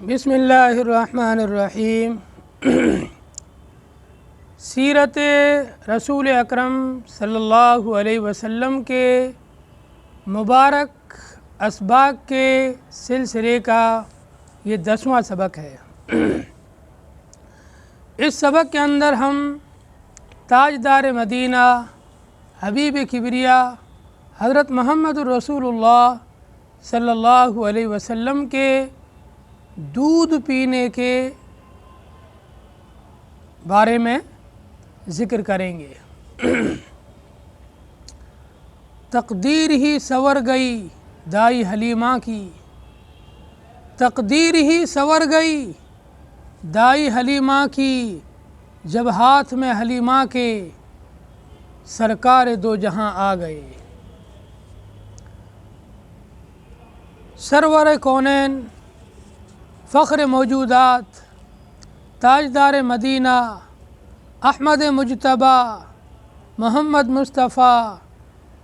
بسم اللہ الرحمن الرحیم۔ سیرت رسول اکرم صلی اللہ علیہ وسلم کے مبارک اسباق کے سلسلے کا یہ 10واں سبق ہے۔ اس سبق کے اندر ہم تاجدار مدینہ حبیب کبریا حضرت محمد الرسول اللہ صلی اللہ علیہ وسلم کے دودھ پینے کے بارے میں ذکر کریں گے۔ تقدیر ہی سنور گئی دائی حلیمہ کی، تقدیر ہی سنور گئی دائی حلیمہ کی، جب ہاتھ میں حلیمہ کے سرکار دو جہاں آ گئے۔ سرور کونین فخر موجودات تاجدار مدینہ احمد مجتبیٰ محمد مصطفیٰ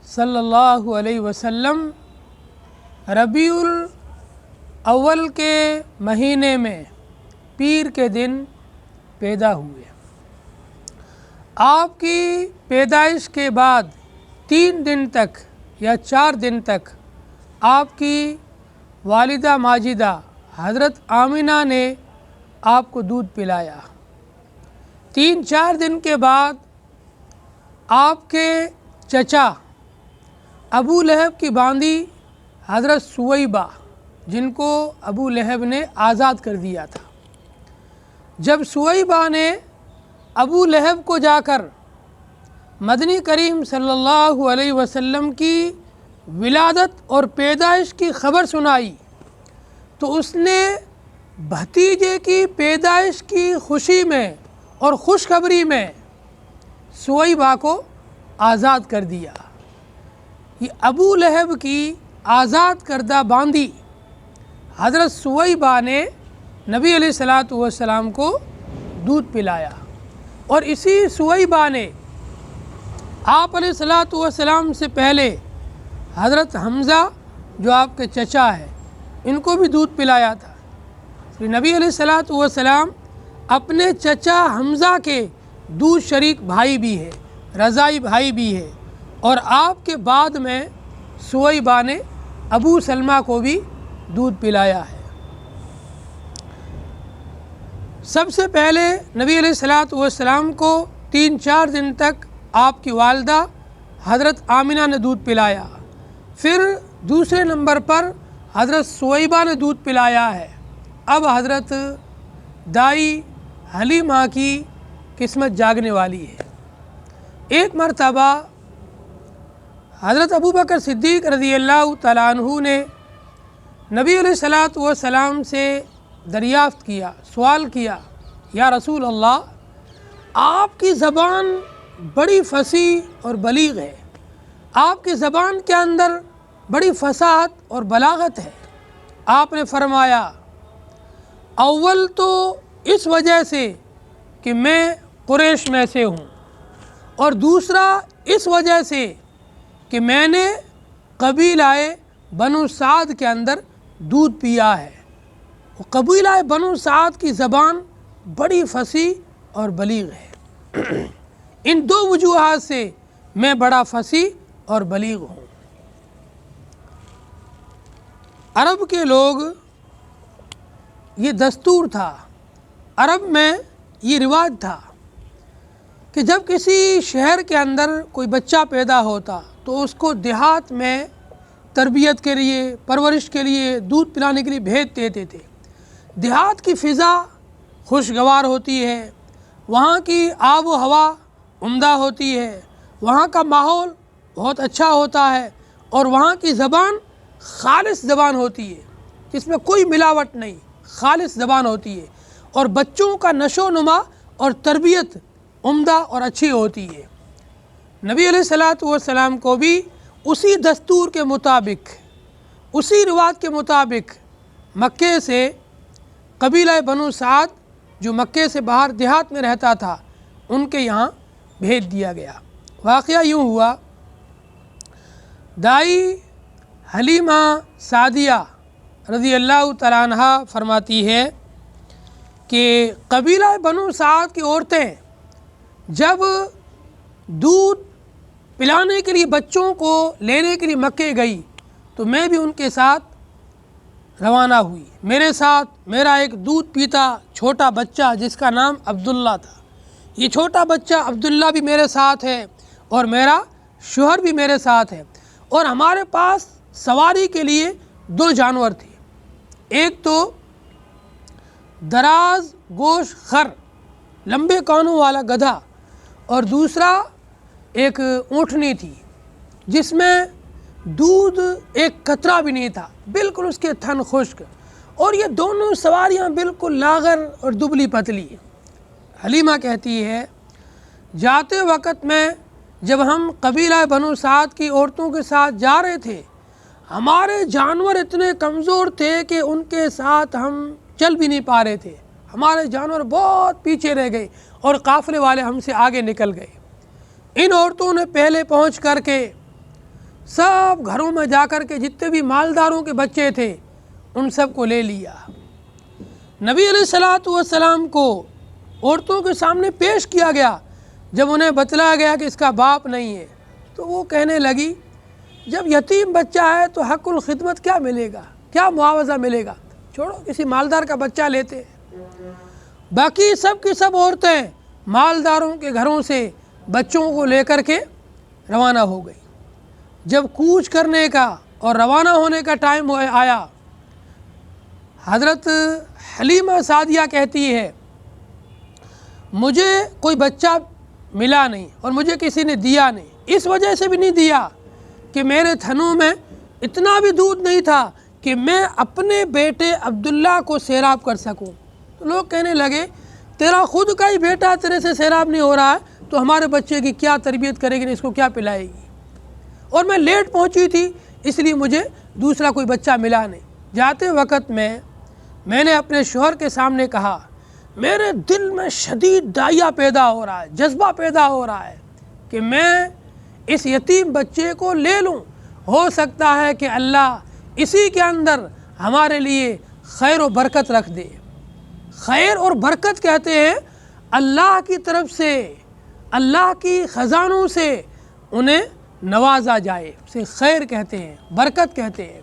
صلی اللہ علیہ وسلم ربیع الاول کے مہینے میں پیر کے دن پیدا ہوئے۔ آپ کی پیدائش کے بعد 3 دن تک یا 4 دن تک آپ کی والدہ ماجدہ حضرت آمنہ نے آپ کو دودھ پلایا۔ 3-4 دن کے بعد آپ کے چچا ابو لہب کی باندی حضرت سویبہ، جن کو ابو لہب نے آزاد کر دیا تھا، جب سویبہ نے ابو لہب کو جا کر مدنی کریم صلی اللہ علیہ وسلم کی ولادت اور پیدائش کی خبر سنائی، تو اس نے بھتیجے کی پیدائش کی خوشی میں اور خوشخبری میں سویبہ کو آزاد کر دیا۔ یہ ابو لہب کی آزاد کردہ باندی حضرت سویبہ نے نبی علیہ الصلوۃ والسلام کو دودھ پلایا، اور اسی سویبہ نے آپ علیہ الصلوۃ والسلام سے پہلے حضرت حمزہ جو آپ کے چچا ہے ان کو بھی دودھ پلایا تھا۔ نبی علیہ الصلوۃ والسلام اپنے چچا حمزہ کے دودھ شریک بھائی بھی ہے، رضائی بھائی بھی ہے، اور آپ کے بعد میں سویبہ نے ابو سلمہ کو بھی دودھ پلایا ہے۔ سب سے پہلے نبی علیہ الصلوۃ والسلام کو 3-4 دن تک آپ کی والدہ حضرت آمنہ نے دودھ پلایا، پھر دوسرے نمبر پر حضرت سویبہ نے دودھ پلایا ہے۔ اب حضرت دائی حلیمہ کی قسمت جاگنے والی ہے۔ ایک مرتبہ حضرت ابوبکر صدیق رضی اللہ تعالیٰ عنہ نے نبی علیہ الصلوۃ والسلام سے دریافت کیا، سوال کیا، یا رسول اللہ، آپ کی زبان بڑی فصیح اور بلیغ ہے، آپ کی زبان کے اندر بڑی فصاحت اور بلاغت ہے۔ آپ نے فرمایا، اول تو اس وجہ سے کہ میں قریش میں سے ہوں، اور دوسرا اس وجہ سے کہ میں نے قبیلہ بنو سعد کے اندر دودھ پیا ہے۔ قبیلہ بنو سعد کی زبان بڑی فصیح اور بلیغ ہے۔ ان 2 وجوہات سے میں بڑا فصیح اور بلیغ ہوں۔ عرب کے لوگ یہ دستور تھا، عرب میں یہ رواج تھا کہ جب کسی شہر کے اندر کوئی بچہ پیدا ہوتا تو اس کو دیہات میں تربیت کے لیے، پرورش کے لیے، دودھ پلانے کے لیے بھیج دیتے تھے۔ دیہات کی فضا خوشگوار ہوتی ہے، وہاں کی آب و ہوا عمدہ ہوتی ہے، وہاں کا ماحول بہت اچھا ہوتا ہے، اور وہاں کی زبان خالص زبان ہوتی ہے، جس میں کوئی ملاوٹ نہیں، خالص زبان ہوتی ہے، اور بچوں کا نشو و نما اور تربیت عمدہ اور اچھی ہوتی ہے۔ نبی علیہ الصلوۃ والسلام کو بھی اسی دستور کے مطابق، اسی رواج کے مطابق مکے سے قبیلہ بنو سعد جو مکے سے باہر دیہات میں رہتا تھا ان کے یہاں بھیج دیا گیا۔ واقعہ یوں ہوا، دائی حلیمہ سعدیہ رضی اللہ تعالیٰ عنہ فرماتی ہے کہ قبیلہ بنو سعد کی عورتیں جب دودھ پلانے کے لیے بچوں کو لینے کے لیے مکے گئی تو میں بھی ان کے ساتھ روانہ ہوئی۔ میرے ساتھ میرا ایک دودھ پیتا چھوٹا بچہ جس کا نام عبداللہ تھا، یہ چھوٹا بچہ عبداللہ بھی میرے ساتھ ہے اور میرا شوہر بھی میرے ساتھ ہے، اور ہمارے پاس سواری کے لیے 2 جانور تھے، ایک تو دراز گوش خر لمبے کانوں والا گدھا، اور دوسرا ایک اونٹنی تھی جس میں دودھ ایک قطرہ بھی نہیں تھا، بالکل اس کے تھن خشک، اور یہ دونوں سواریاں بالکل لاغر اور دبلی پتلی۔ حلیمہ کہتی ہے جاتے وقت میں جب ہم قبیلہ بنو سعد کی عورتوں کے ساتھ جا رہے تھے، ہمارے جانور اتنے کمزور تھے کہ ان کے ساتھ ہم چل بھی نہیں پا رہے تھے، ہمارے جانور بہت پیچھے رہ گئے اور قافلے والے ہم سے آگے نکل گئے۔ ان عورتوں نے پہلے پہنچ کر کے سب گھروں میں جا کر کے جتنے بھی مالداروں کے بچے تھے ان سب کو لے لیا۔ نبی علیہ السلام کو عورتوں کے سامنے پیش کیا گیا، جب انہیں بتلایا گیا کہ اس کا باپ نہیں ہے تو وہ کہنے لگی جب یتیم بچہ ہے تو حق الخدمت کیا ملے گا، کیا معاوضہ ملے گا، چھوڑو کسی مالدار کا بچہ لیتے۔ باقی سب کی سب عورتیں مالداروں کے گھروں سے بچوں کو لے کر کے روانہ ہو گئی۔ جب کوچ کرنے کا اور روانہ ہونے کا ٹائم آیا، حضرت حلیمہ سعدیہ کہتی ہے مجھے کوئی بچہ ملا نہیں اور مجھے کسی نے دیا نہیں، اس وجہ سے بھی نہیں دیا کہ میرے تھنوں میں اتنا بھی دودھ نہیں تھا کہ میں اپنے بیٹے عبداللہ کو سیراب کر سکوں۔ تو لوگ کہنے لگے تیرا خود کا ہی بیٹا تیرے سے سیراب نہیں ہو رہا ہے تو ہمارے بچے کی کیا تربیت کرے گی، اس کو کیا پلائے گی، اور میں لیٹ پہنچی تھی اس لیے مجھے دوسرا کوئی بچہ ملا نہیں۔ جاتے وقت میں نے اپنے شوہر کے سامنے کہا میرے دل میں شدید داعیہ پیدا ہو رہا ہے، جذبہ پیدا ہو رہا ہے کہ میں اس یتیم بچے کو لے لوں، ہو سکتا ہے کہ اللہ اسی کے اندر ہمارے لیے خیر و برکت رکھ دے۔ خیر اور برکت کہتے ہیں اللہ کی طرف سے، اللہ کی خزانوں سے انہیں نوازا جائے، اسے خیر کہتے ہیں، برکت کہتے ہیں۔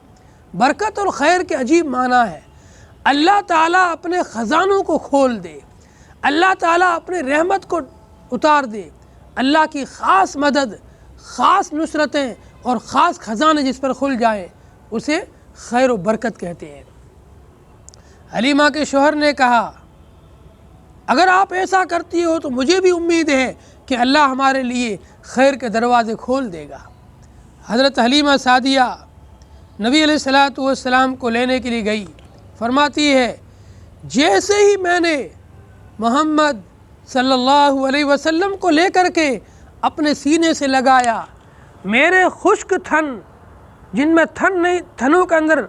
برکت اور خیر کے عجیب معنی ہے۔ اللہ تعالیٰ اپنے خزانوں کو کھول دے، اللہ تعالیٰ اپنے رحمت کو اتار دے، اللہ کی خاص مدد، خاص نصرتیں اور خاص خزانے جس پر کھل جائیں اسے خیر و برکت کہتے ہیں۔ حلیمہ کے شوہر نے کہا اگر آپ ایسا کرتی ہو تو مجھے بھی امید ہے کہ اللہ ہمارے لیے خیر کے دروازے کھول دے گا۔ حضرت حلیمہ سعدیہ نبی علیہ السلام کو لینے کے لیے گئی، فرماتی ہے جیسے ہی میں نے محمد صلی اللہ علیہ وسلم کو لے کر کے اپنے سینے سے لگایا، میرے خشک تھن جن میں تھنوں کے اندر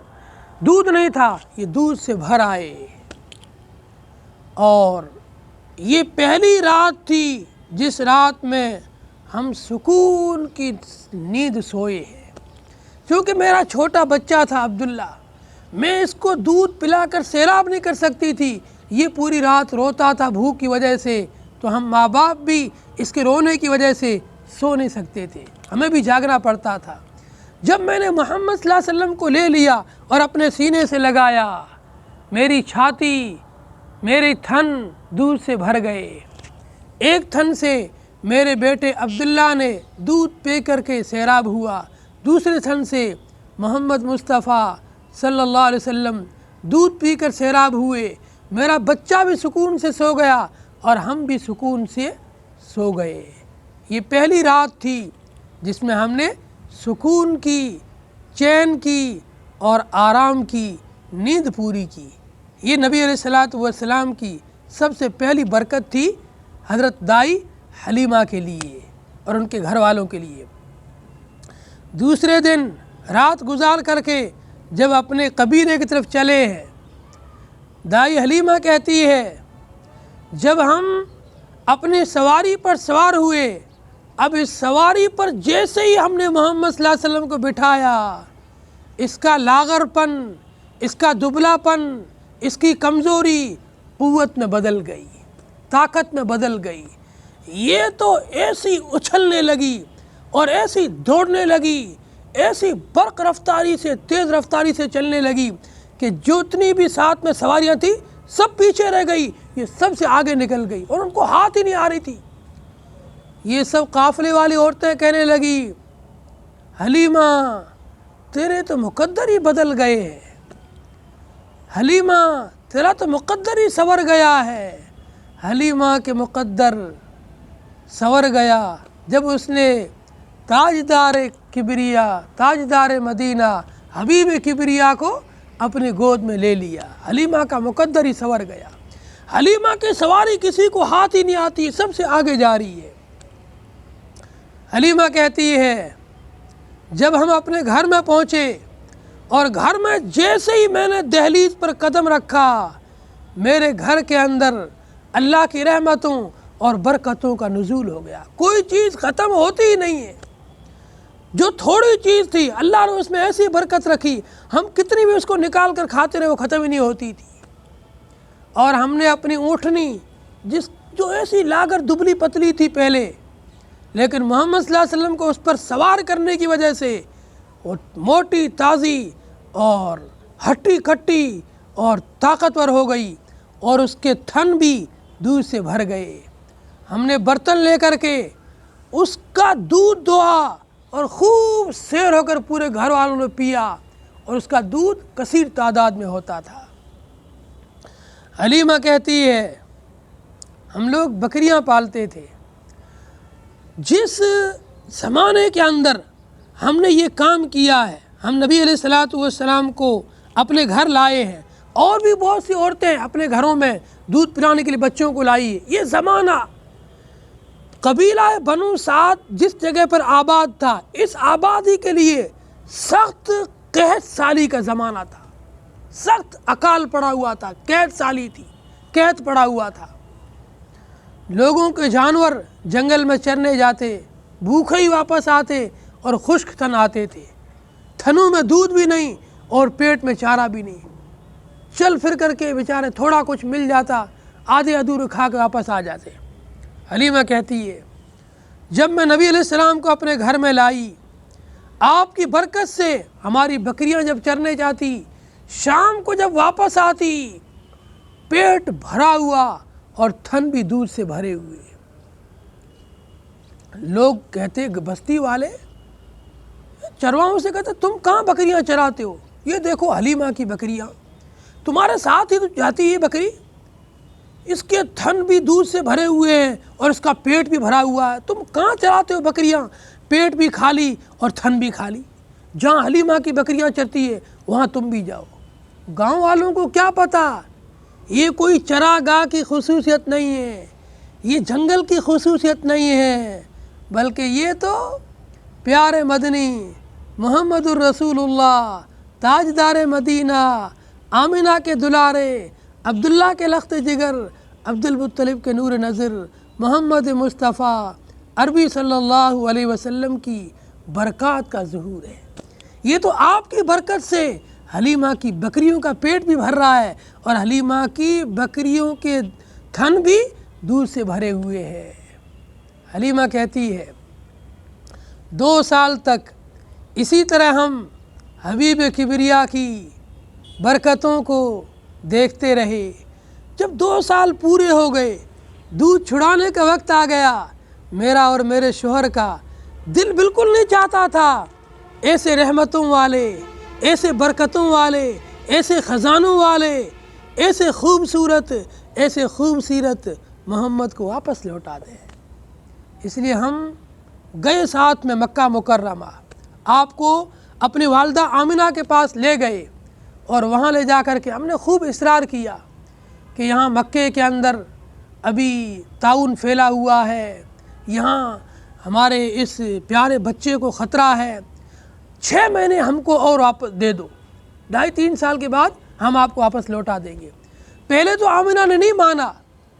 دودھ نہیں تھا یہ دودھ سے بھر آئے، اور یہ پہلی رات تھی جس رات میں ہم سکون کی نیند سوئے ہیں، کیونکہ میرا چھوٹا بچہ تھا عبداللہ، میں اس کو دودھ پلا کر سیراب نہیں کر سکتی تھی، یہ پوری رات روتا تھا بھوک کی وجہ سے، تو ہم ماں باپ بھی اس کے رونے کی وجہ سے سو نہیں سکتے تھے، ہمیں بھی جاگنا پڑتا تھا۔ جب میں نے محمد صلی اللہ علیہ وسلم کو لے لیا اور اپنے سینے سے لگایا، میری چھاتی، میرے تھن دودھ سے بھر گئے۔ ایک تھن سے میرے بیٹے عبداللہ نے دودھ پی کر کے سیراب ہوا، دوسرے تھن سے محمد مصطفیٰ صلی اللہ علیہ وسلم دودھ پی کر سیراب ہوئے، میرا بچہ بھی سکون سے سو گیا اور ہم بھی سکون سے سو گئے۔ یہ پہلی رات تھی جس میں ہم نے سکون کی، چین کی اور آرام کی نیند پوری کی۔ یہ نبی علیہ السلام کی سب سے پہلی برکت تھی حضرت دائی حلیمہ کے لیے اور ان کے گھر والوں کے لیے۔ دوسرے دن رات گزار کر کے جب اپنے قبیلے کی طرف چلے ہیں، دائی حلیمہ کہتی ہے جب ہم اپنی سواری پر سوار ہوئے، اب اس سواری پر جیسے ہی ہم نے محمد صلی اللہ علیہ وسلم کو بٹھایا، اس کا لاغر پن، اس کا دبلا پن، اس کی کمزوری قوت میں بدل گئی، طاقت میں بدل گئی۔ یہ تو ایسی اچھلنے لگی اور ایسی دوڑنے لگی، ایسی برق رفتاری سے، تیز رفتاری سے چلنے لگی کہ جتنی بھی ساتھ میں سواریاں تھیں سب پیچھے رہ گئی، یہ سب سے آگے نکل گئی اور ان کو ہاتھ ہی نہیں آ رہی تھی۔ یہ سب قافلے والی عورتیں کہنے لگی، حلیمہ تیرے تو مقدر ہی بدل گئے ہیں، حلیمہ تیرا تو مقدر ہی سنور گیا ہے۔ حلیمہ کے مقدر سنور گیا جب اس نے تاجدار کبریا، تاجدار مدینہ، حبیب کبریا کو اپنے گود میں لے لیا۔ حلیمہ کا مقدر ہی سنور گیا۔ حلیمہ کی سواری کسی کو ہاتھ ہی نہیں آتی، سب سے آگے جا رہی ہے۔ حلیمہ کہتی ہے جب ہم اپنے گھر میں پہنچے اور گھر میں جیسے ہی میں نے دہلیز پر قدم رکھا، میرے گھر کے اندر اللہ کی رحمتوں اور برکتوں کا نزول ہو گیا۔ کوئی چیز ختم ہوتی ہی نہیں ہے۔ جو تھوڑی چیز تھی اللہ نے اس میں ایسی برکت رکھی، ہم کتنی بھی اس کو نکال کر کھاتے رہے وہ ختم ہی نہیں ہوتی تھی۔ اور ہم نے اپنی اونٹنی جو ایسی لاگر دبلی پتلی تھی پہلے، لیکن محمد صلی اللہ علیہ وسلم کو اس پر سوار کرنے کی وجہ سے وہ موٹی تازی اور ہٹی کھٹی اور طاقتور ہو گئی اور اس کے تھن بھی دودھ سے بھر گئے۔ ہم نے برتن لے کر کے اس کا دودھ دھوا اور خوب سیر ہو کر پورے گھر والوں نے پیا اور اس کا دودھ کثیر تعداد میں ہوتا تھا۔ حلیمہ کہتی ہے ہم لوگ بکریاں پالتے تھے، جس زمانے کے اندر ہم نے یہ کام کیا ہے، ہم نبی علیہ الصلوۃ والسلام کو اپنے گھر لائے ہیں اور بھی بہت سی عورتیں اپنے گھروں میں دودھ پلانے کے لیے بچوں کو لائی ہے۔ یہ زمانہ قبیلہ بنو سعد جس جگہ پر آباد تھا، اس آبادی کے لیے سخت قحط سالی کا زمانہ تھا، سخت اکال پڑا ہوا تھا، قحط سالی تھی، قحط پڑا ہوا تھا۔ لوگوں کے جانور جنگل میں چرنے جاتے، بھوکے ہی واپس آتے اور خشک تن آتے تھے، تھنوں میں دودھ بھی نہیں اور پیٹ میں چارہ بھی نہیں، چل پھر کر کے بیچارے تھوڑا کچھ مل جاتا، آدھے ادھورے کھا کے واپس آ جاتے۔ حلیمہ کہتی ہے جب میں نبی علیہ السلام کو اپنے گھر میں لائی، آپ کی برکت سے ہماری بکریاں جب چرنے جاتی، شام کو جب واپس آتی، پیٹ بھرا ہوا اور تھن بھی دودھ سے بھرے ہوئے۔ لوگ کہتے بستی والے چرواہوں سے کہتے تم کہاں بکریاں چراتے ہو؟ یہ دیکھو حلیمہ کی بکریاں، تمہارے ساتھ ہی تو جاتی ہے بکری، اس کے تھن بھی دودھ سے بھرے ہوئے ہیں اور اس کا پیٹ بھی بھرا ہوا ہے، تم کہاں چراتے ہو بکریاں؟ پیٹ بھی خالی اور تھن بھی خالی۔ جہاں حلیمہ کی بکریاں چرتی ہے وہاں تم بھی جاؤ۔ گاؤں والوں کو کیا پتہ یہ کوئی چراگاہ کی خصوصیت نہیں ہے، یہ جنگل کی خصوصیت نہیں ہے، بلکہ یہ تو پیارے مدنی محمد الرسول اللہ، تاجدار مدینہ، آمنہ کے دلارے، عبداللہ کے لخت جگر، عبد المطلب کے نور نظر، محمد مصطفیٰ عربی صلی اللہ علیہ وسلم کی برکات کا ظہور ہے۔ یہ تو آپ کی برکت سے حلیمہ کی بکریوں کا پیٹ بھی بھر رہا ہے اور حلیمہ کی بکریوں کے تھن بھی دودھ سے بھرے ہوئے ہیں۔ حلیمہ کہتی ہے 2 سال تک اسی طرح ہم حبیب کبریا کی برکتوں کو دیکھتے رہے۔ جب 2 سال پورے ہو گئے، دودھ چھڑانے کا وقت آ گیا، میرا اور میرے شوہر کا دل بالکل نہیں چاہتا تھا ایسے رحمتوں والے، ایسے برکتوں والے، ایسے خزانوں والے، ایسے خوبصورت محمد کو واپس لوٹا دیں۔ اس لیے ہم گئے ساتھ میں مکہ مکرمہ، آپ کو اپنی والدہ آمنہ کے پاس لے گئے اور وہاں لے جا کر کے ہم نے خوب اصرار کیا کہ یہاں مکے کے اندر ابھی طاعون پھیلا ہوا ہے، یہاں ہمارے اس پیارے بچے کو خطرہ ہے، 6 مہینے ہم کو اور واپس دے دو، 2.5-3 سال کے بعد ہم آپ کو واپس لوٹا دیں گے۔ پہلے تو آمنہ نے نہیں مانا،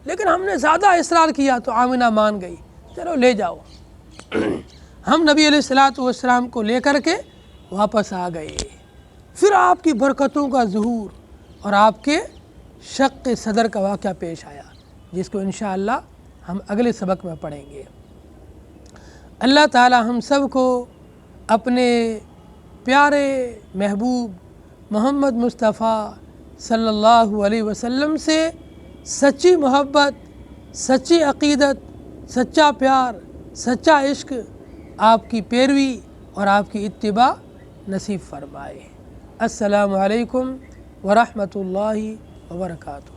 لیکن ہم نے زیادہ اصرار کیا تو آمنہ مان گئی، چلو لے جاؤ۔ ہم نبی علیہ الصلوۃ والسلام کو لے کر کے واپس آ گئے۔ پھر آپ کی برکتوں کا ظہور اور آپ کے شق صدر کا واقعہ پیش آیا، جس کو انشاءاللہ ہم اگلے سبق میں پڑھیں گے۔ اللہ تعالی ہم سب کو اپنے پیارے محبوب محمد مصطفیٰ صلی اللہ علیہ وسلم سے سچی محبت، سچی عقیدت، سچا پیار، سچا عشق، آپ کی پیروی اور آپ کی اتباع نصیب فرمائے۔ السلام علیکم ورحمۃ اللہ وبرکاتہ۔